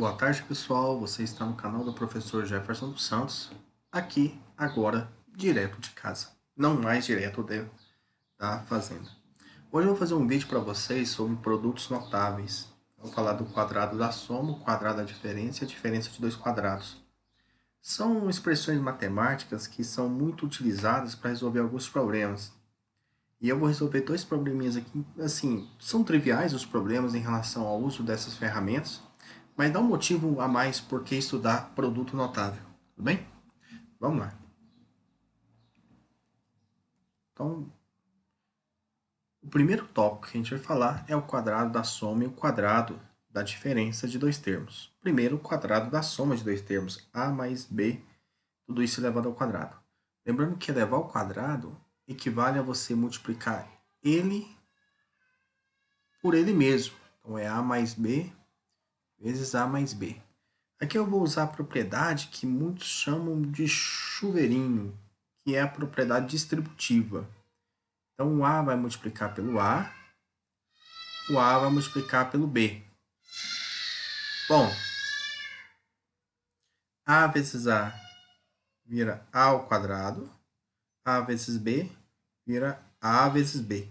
Boa tarde, pessoal. Você está no canal do professor Jefferson dos Santos, aqui, agora, direto de casa, não mais direto da fazenda. Hoje eu vou fazer um vídeo para vocês sobre produtos notáveis. Eu vou falar do quadrado da soma, o quadrado da diferença e a diferença de dois quadrados. São expressões matemáticas que são muito utilizadas para resolver alguns problemas. E eu vou resolver dois probleminhas aqui, assim, são triviais os problemas em relação ao uso dessas ferramentas, mas dá um motivo a mais por que estudar produto notável, tudo bem? Vamos lá. Então, o primeiro tópico que a gente vai falar é o quadrado da soma e o quadrado da diferença de dois termos. Primeiro, o quadrado da soma de dois termos, a mais b, tudo isso elevado ao quadrado. Lembrando que elevar ao quadrado equivale a você multiplicar ele por ele mesmo. Então, é a mais b vezes a mais b. Aqui eu vou usar a propriedade que muitos chamam de chuveirinho, que é a propriedade distributiva. Então, o A vai multiplicar pelo A, o A vai multiplicar pelo B. Bom, A vezes A vira A ao quadrado, A vezes B vira A vezes B.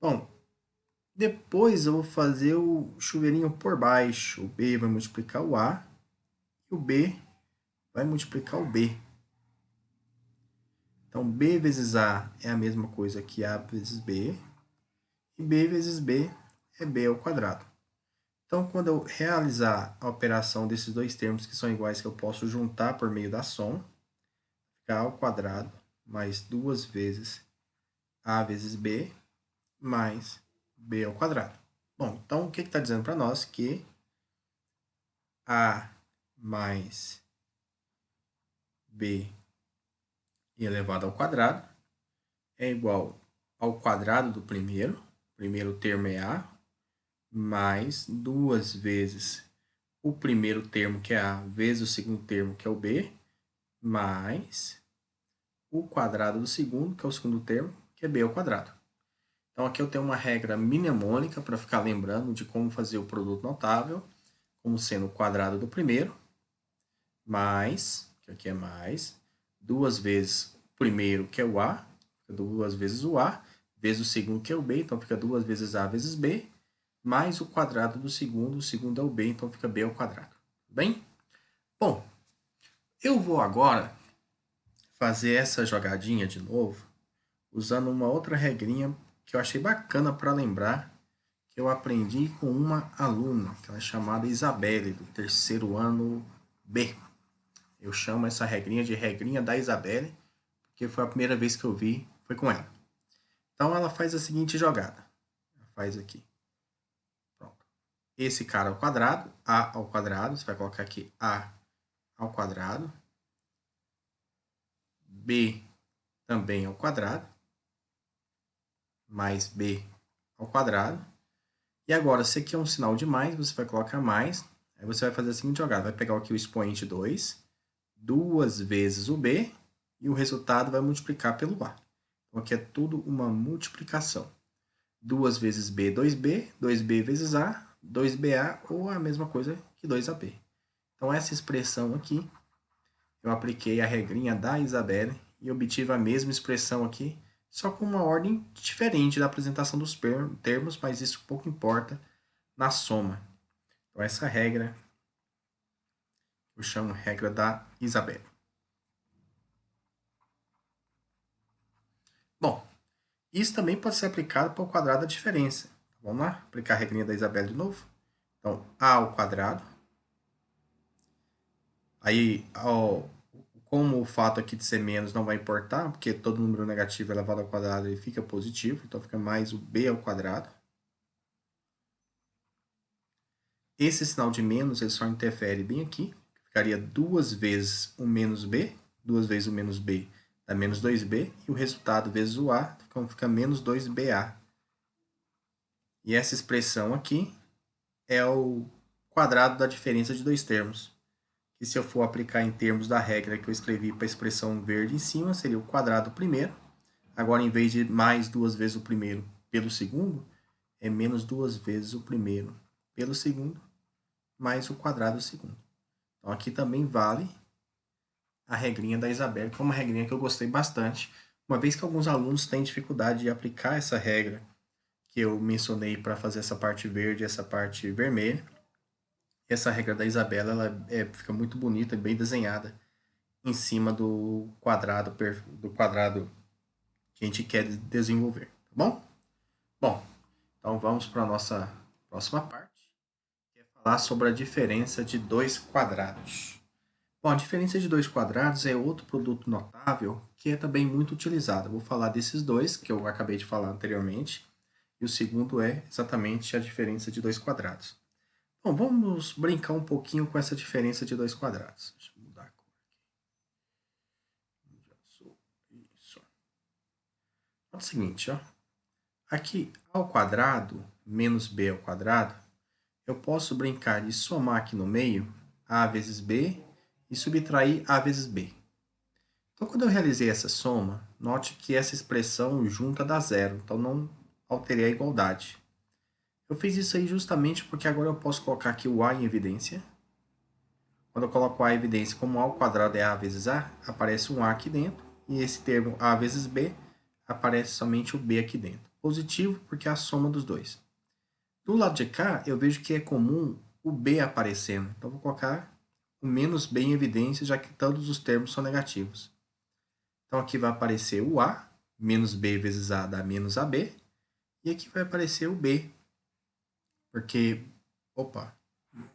Bom, depois eu vou fazer o chuveirinho por baixo. O B vai multiplicar o A e o B vai multiplicar o B. Então, B vezes A é a mesma coisa que A vezes B, e B vezes B é B ao quadrado. Então, quando eu realizar a operação desses dois termos que são iguais, que eu posso juntar por meio da soma, fica A ao quadrado mais 2 vezes A vezes B mais B ao quadrado. Bom, então o que está dizendo para nós? Que A mais B elevado ao quadrado é igual ao quadrado do primeiro. O primeiro termo é A, mais 2 vezes o primeiro termo, que é A, vezes o segundo termo, que é o B, mais o quadrado do segundo, que é o segundo termo, que é B ao quadrado. Então, aqui eu tenho uma regra mnemônica para ficar lembrando de como fazer o produto notável, como sendo o quadrado do primeiro, mais, que aqui é mais, 2 vezes o primeiro, que é o A, 2 vezes o A, vezes o segundo, que é o B, então fica 2 vezes A vezes B, mais o quadrado do segundo, o segundo é o B, então fica B ao quadrado. Tudo bem? Bom, eu vou agora fazer essa jogadinha de novo, usando uma outra regrinha que eu achei bacana para lembrar, que eu aprendi com uma aluna, que ela é chamada Isabelle, do terceiro ano B. Eu chamo essa regrinha de regrinha da Isabelle, porque foi a primeira vez que eu vi, foi com ela. Então ela faz a seguinte jogada. Ela faz aqui. Pronto. Esse cara ao quadrado, A ao quadrado, você vai colocar aqui A ao quadrado, B também ao quadrado, mais B ao quadrado. E agora, se aqui é um sinal de mais, você vai colocar mais. Aí você vai fazer a seguinte jogada. Vai pegar aqui o expoente 2, 2 vezes o B, e o resultado vai multiplicar pelo A. Então, aqui é tudo uma multiplicação. 2 vezes B, 2B, 2B vezes A, 2BA, ou a mesma coisa que 2AB. Então, essa expressão aqui, eu apliquei a regrinha da Isabelle e obtive a mesma expressão aqui, só com uma ordem diferente da apresentação dos termos, mas isso pouco importa na soma. Então, essa regra eu chamo regra da Isabelle. Bom, isso também pode ser aplicado para o quadrado da diferença. Vamos lá? Aplicar a regrinha da Isabelle de novo. Então, A ao quadrado. Aí, como o fato aqui de ser menos não vai importar, porque todo número negativo elevado ao quadrado ele fica positivo, então fica mais o B ao quadrado. Esse sinal de menos ele só interfere bem aqui. Ficaria 2 vezes o menos B. 2 vezes o menos B dá menos 2B. E o resultado vezes o A, então fica menos 2BA. E essa expressão aqui é o quadrado da diferença de dois termos. E se eu for aplicar em termos da regra que eu escrevi para a expressão verde em cima, seria o quadrado do primeiro. Agora, em vez de mais 2 vezes o primeiro pelo segundo, é menos 2 vezes o primeiro pelo segundo, mais o quadrado segundo. Então, aqui também vale a regrinha da Isabelle, que é uma regrinha que eu gostei bastante, uma vez que alguns alunos têm dificuldade de aplicar essa regra que eu mencionei para fazer essa parte verde e essa parte vermelha. Essa regra da Isabelle ela fica muito bonita, bem desenhada em cima do quadrado que a gente quer desenvolver, tá bom? Bom, então vamos para a nossa próxima parte, que é falar sobre a diferença de dois quadrados. Bom, a diferença de dois quadrados é outro produto notável que é também muito utilizado. Eu vou falar desses dois que eu acabei de falar anteriormente, e o segundo é exatamente a diferença de dois quadrados. Bom, vamos brincar um pouquinho com essa diferença de dois quadrados. Deixa eu mudar a cor aqui. Isso. É o seguinte, ó. Aqui, a ao quadrado menos b ao quadrado, eu posso brincar de somar aqui no meio a vezes b e subtrair a vezes b. Então, quando eu realizei essa soma, note que essa expressão junta dá zero, então não alterei a igualdade. Eu fiz isso aí justamente porque agora eu posso colocar aqui o a em evidência. Quando eu coloco a em evidência, como a ao quadrado é a vezes a, aparece um a aqui dentro, e esse termo a vezes b, aparece somente o b aqui dentro. Positivo porque é a soma dos dois. Do lado de cá, eu vejo que é comum o b aparecendo, então vou colocar o menos b em evidência, já que todos os termos são negativos. Então, aqui vai aparecer o a, menos b vezes a dá menos ab, e aqui vai aparecer o b, porque,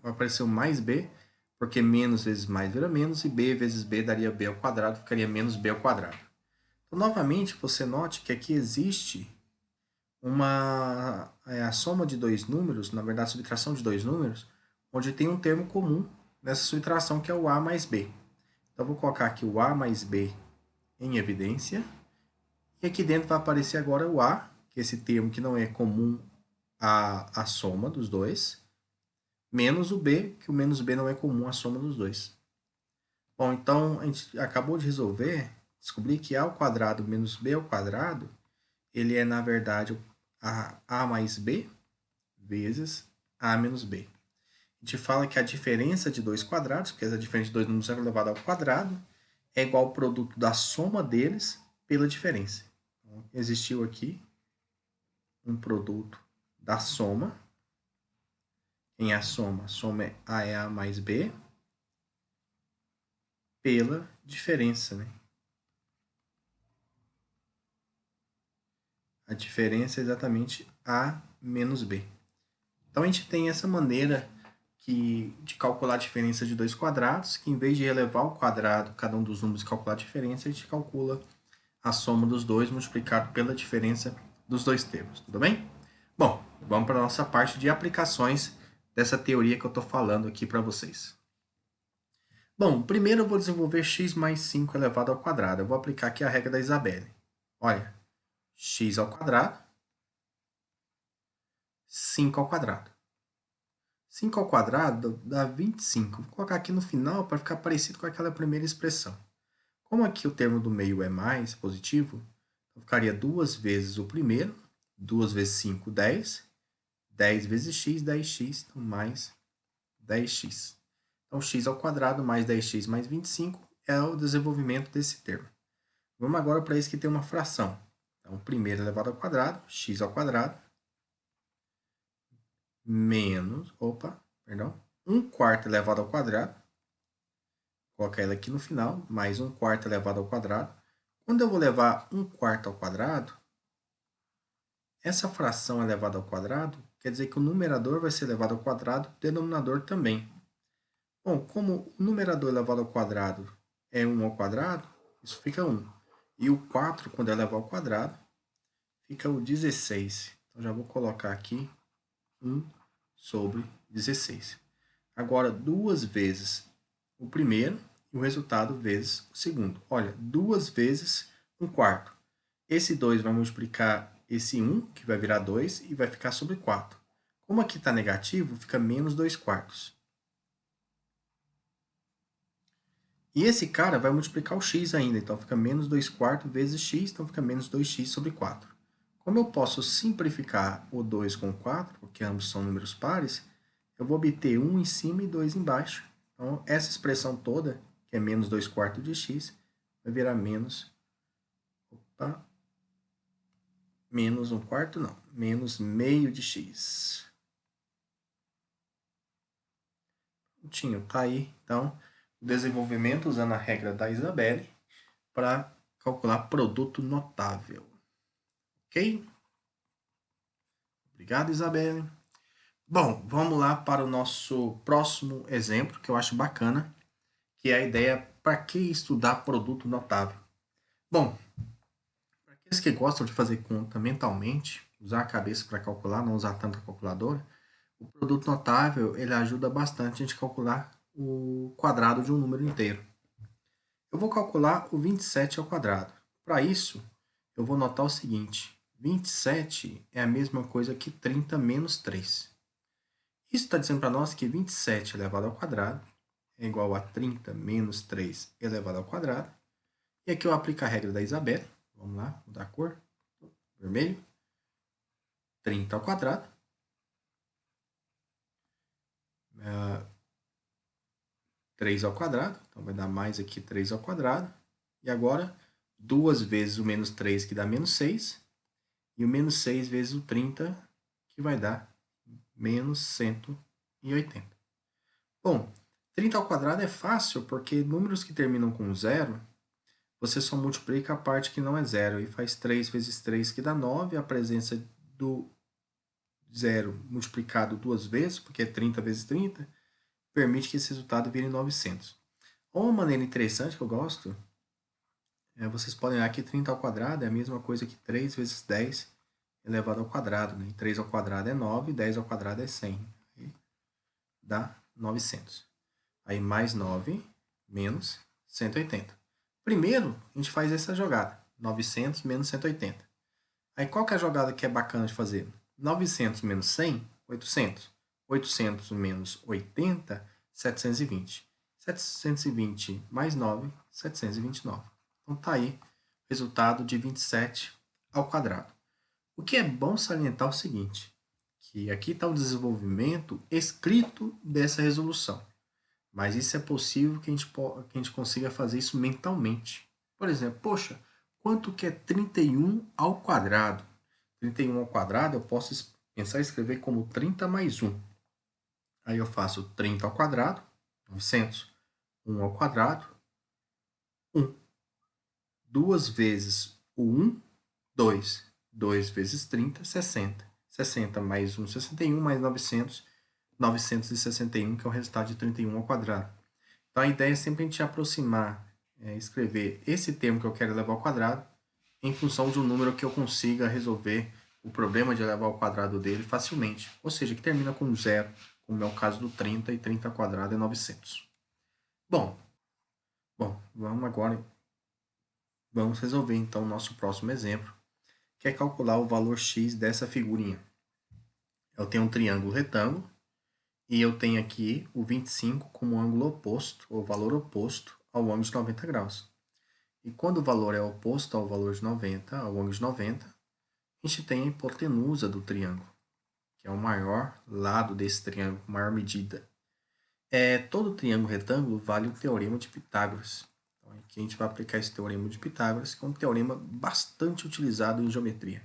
vai aparecer o mais b, porque menos vezes mais vira menos, e b vezes b daria b ao quadrado, ficaria menos b ao quadrado. Então, novamente, você note que aqui existe a soma de dois números, na verdade, a subtração de dois números, onde tem um termo comum nessa subtração, que é o a mais b. Então, vou colocar aqui o a mais b em evidência, e aqui dentro vai aparecer agora o a, que é esse termo que não é comum à soma dos dois, menos o b, que o menos b não é comum à soma dos dois. Bom, então a gente acabou de resolver, descobrir que a ao quadrado menos b ao quadrado, ele é, na verdade, a mais b vezes a menos b. A gente fala que a diferença de dois quadrados, porque a diferença de dois números elevado ao quadrado, é igual ao produto da soma deles pela diferença. Então, existiu aqui um produto da soma. Em a soma é a mais b pela diferença, né? A diferença é exatamente a menos b. Então, a gente tem essa maneira de calcular a diferença de dois quadrados, que em vez de elevar ao quadrado cada um dos números e calcular a diferença, a gente calcula a soma dos dois multiplicado pela diferença dos dois termos, tudo bem? Bom, vamos para a nossa parte de aplicações dessa teoria que eu estou falando aqui para vocês. Bom, primeiro eu vou desenvolver x mais 5 elevado ao quadrado. Eu vou aplicar aqui a regra da Isabelle. Olha, x ao quadrado, 5 ao quadrado. 5 ao quadrado dá 25. Vou colocar aqui no final para ficar parecido com aquela primeira expressão. Como aqui o termo do meio é mais positivo, eu ficaria 2 vezes o primeiro, 2 vezes 5, 10. 10 vezes x, 10x, então mais 10x. Então, x ao quadrado mais 10x mais 25 é o desenvolvimento desse termo. Vamos agora para esse que tem uma fração. Então, primeiro elevado ao quadrado, x ao quadrado, menos, 1 quarto elevado ao quadrado, colocar ela aqui no final, mais 1 quarto elevado ao quadrado. Quando eu vou levar 1 quarto ao quadrado, essa fração elevada ao quadrado quer dizer que o numerador vai ser elevado ao quadrado, o denominador também. Bom, como o numerador elevado ao quadrado é 1 ao quadrado, isso fica 1. E o 4, quando é elevado ao quadrado, fica o 16. Então, já vou colocar aqui 1 sobre 16. Agora, 2 vezes o primeiro e o resultado vezes o segundo. Olha, 2 vezes 1 quarto. Esse 2 vai multiplicar esse 1, que vai virar 2, e vai ficar sobre 4. Como aqui está negativo, fica menos 2 quartos. E esse cara vai multiplicar o x ainda, então fica menos 2 quartos vezes x, então fica menos 2x sobre 4. Como eu posso simplificar o 2 com o 4, porque ambos são números pares, eu vou obter 1 em cima e 2 embaixo. Então, essa expressão toda, que é menos 2 quartos de x, vai virar menos... Opa! Menos 1 quarto, não. Menos meio de x. Prontinho, tá aí. Então, o desenvolvimento usando a regra da Isabelle para calcular produto notável. Ok? Obrigado, Isabelle. Bom, vamos lá para o nosso próximo exemplo, que eu acho bacana, que é a ideia para que estudar produto notável. Bom, para aqueles que gostam de fazer conta mentalmente, usar a cabeça para calcular, não usar tanto a calculadora, o produto notável ele ajuda bastante a gente calcular o quadrado de um número inteiro. Eu vou calcular o 27 ao quadrado. Para isso, eu vou notar o seguinte: 27 é a mesma coisa que 30 menos 3. Isso está dizendo para nós que 27 elevado ao quadrado é igual a 30 menos 3 elevado ao quadrado. E aqui eu aplico a regra da Isabelle. Vamos lá, mudar a cor. Vermelho. 30 ao quadrado. 3 ao quadrado. Então, vai dar mais aqui 3 ao quadrado. E agora, 2 vezes o menos 3, que dá menos 6. E o menos 6 vezes o 30, que vai dar menos 180. Bom, 30 ao quadrado é fácil, porque números que terminam com 0, você só multiplica a parte que não é 0. E faz 3 vezes 3, que dá 9. A presença do 0 multiplicado 2 vezes, porque é 30 vezes 30, permite que esse resultado vire 900. Uma maneira interessante que eu gosto, vocês podem olhar que 30 ao quadrado é a mesma coisa que 3 vezes 10 elevado ao quadrado. Né? 3 ao quadrado é 9, 10 ao quadrado é 100. Aí dá 900. Aí mais 9 menos 180. Primeiro, a gente faz essa jogada. 900 menos 180. Aí qual que é a jogada que é bacana de fazer? 900 menos 100, 800. 800 menos 80, 720. 720 mais 9, 729. Então tá aí o resultado de 27 ao quadrado. O que é bom salientar é o seguinte, que aqui está o desenvolvimento escrito dessa resolução. Mas isso é possível que a gente consiga fazer isso mentalmente. Por exemplo, poxa, quanto que é 31 ao quadrado? 31 ao quadrado eu posso pensar em escrever como 30 mais 1. Aí eu faço 30 ao quadrado, 900. 1 ao quadrado, 1. 2 vezes o 1, 2. 2 vezes 30, 60. 60 mais 1, 61, mais 900, 961, que é o resultado de 31 ao quadrado. Então, a ideia é sempre a gente aproximar, escrever esse termo que eu quero elevar ao quadrado em função de um número que eu consiga resolver o problema de elevar ao quadrado dele facilmente. Ou seja, que termina com 0, como é o caso do 30, e 30 ao quadrado é 900. Bom, vamos resolver então o nosso próximo exemplo, que é calcular o valor x dessa figurinha. Eu tenho um triângulo retângulo, e eu tenho aqui o 25 como ângulo oposto, ou valor oposto, ao ângulo de 90 graus. E quando o valor é oposto ao valor de 90, ao ângulo de 90, a gente tem a hipotenusa do triângulo, que é o maior lado desse triângulo, maior medida. Todo triângulo retângulo vale o teorema de Pitágoras. Então, aqui a gente vai aplicar esse teorema de Pitágoras, que é um teorema bastante utilizado em geometria.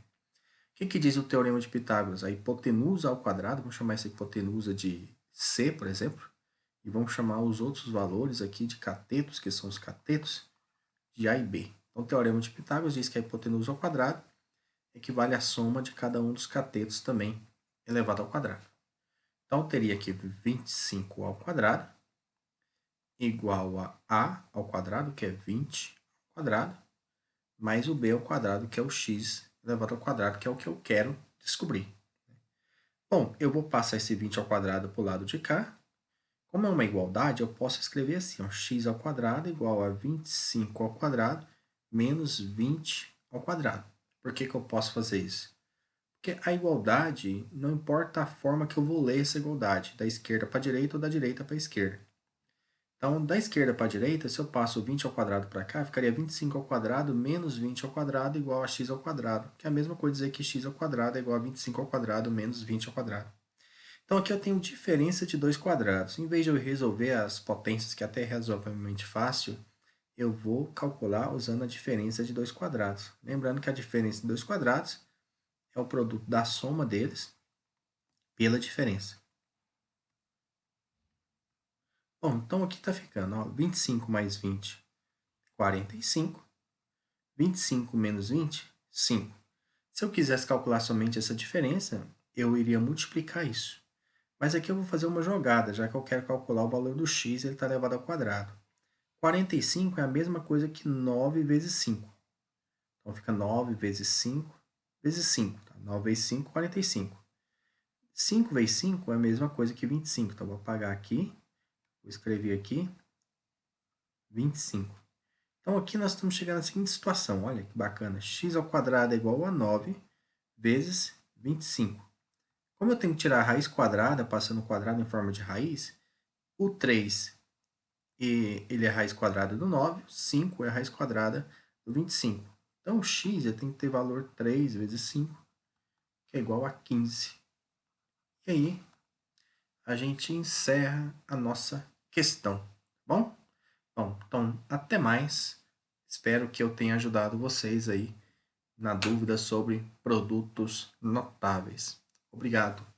O que diz o teorema de Pitágoras? A hipotenusa ao quadrado, vamos chamar essa hipotenusa de C, por exemplo, e vamos chamar os outros valores aqui de catetos, que são os catetos, de A e B. Então, o teorema de Pitágoras diz que a hipotenusa ao quadrado equivale à soma de cada um dos catetos também elevado ao quadrado. Então, eu teria aqui 25 ao quadrado igual a ao quadrado, que é 20 ao quadrado, mais o b ao quadrado, que é o x elevado ao quadrado, que é o que eu quero descobrir. Bom, eu vou passar esse 20 ao quadrado para o lado de cá. Como é uma igualdade, eu posso escrever assim, ó, x ao quadrado igual a 25 ao quadrado menos 20 ao quadrado. Por que eu posso fazer isso? Porque a igualdade, não importa a forma que eu vou ler essa igualdade, da esquerda para a direita ou da direita para a esquerda. Então, da esquerda para a direita, se eu passo 20 ao quadrado para cá, ficaria 25 ao quadrado menos 20 ao quadrado igual a x ao quadrado, que é a mesma coisa dizer que x ao quadrado é igual a 25 ao quadrado menos 20 ao quadrado. Então aqui eu tenho diferença de dois quadrados. Em vez de eu resolver as potências, que até é razoavelmente fácil, eu vou calcular usando a diferença de dois quadrados. Lembrando que a diferença de dois quadrados é o produto da soma deles pela diferença. Bom, então aqui está ficando, ó, 25 mais 20, 45. 25 menos 20, 5. Se eu quisesse calcular somente essa diferença, eu iria multiplicar isso. Mas aqui eu vou fazer uma jogada, já que eu quero calcular o valor do x, ele está elevado ao quadrado. 45 é a mesma coisa que 9 vezes 5. Então fica 9 vezes 5 vezes 5. Tá? 9 vezes 5, 45. 5 vezes 5 é a mesma coisa que 25. Então vou apagar aqui, vou escrever aqui 25. Então aqui nós estamos chegando na seguinte situação, olha que bacana, x ao quadrado é igual a 9 vezes 25. Como eu tenho que tirar a raiz quadrada, passando o quadrado em forma de raiz, o 3 ele é a raiz quadrada do 9, 5 é a raiz quadrada do 25. Então o x tem que ter valor 3 vezes 5, que é igual a 15. E aí a gente encerra a nossa questão, tá bom? Bom, então até mais. Espero que eu tenha ajudado vocês aí na dúvida sobre produtos notáveis. Obrigado.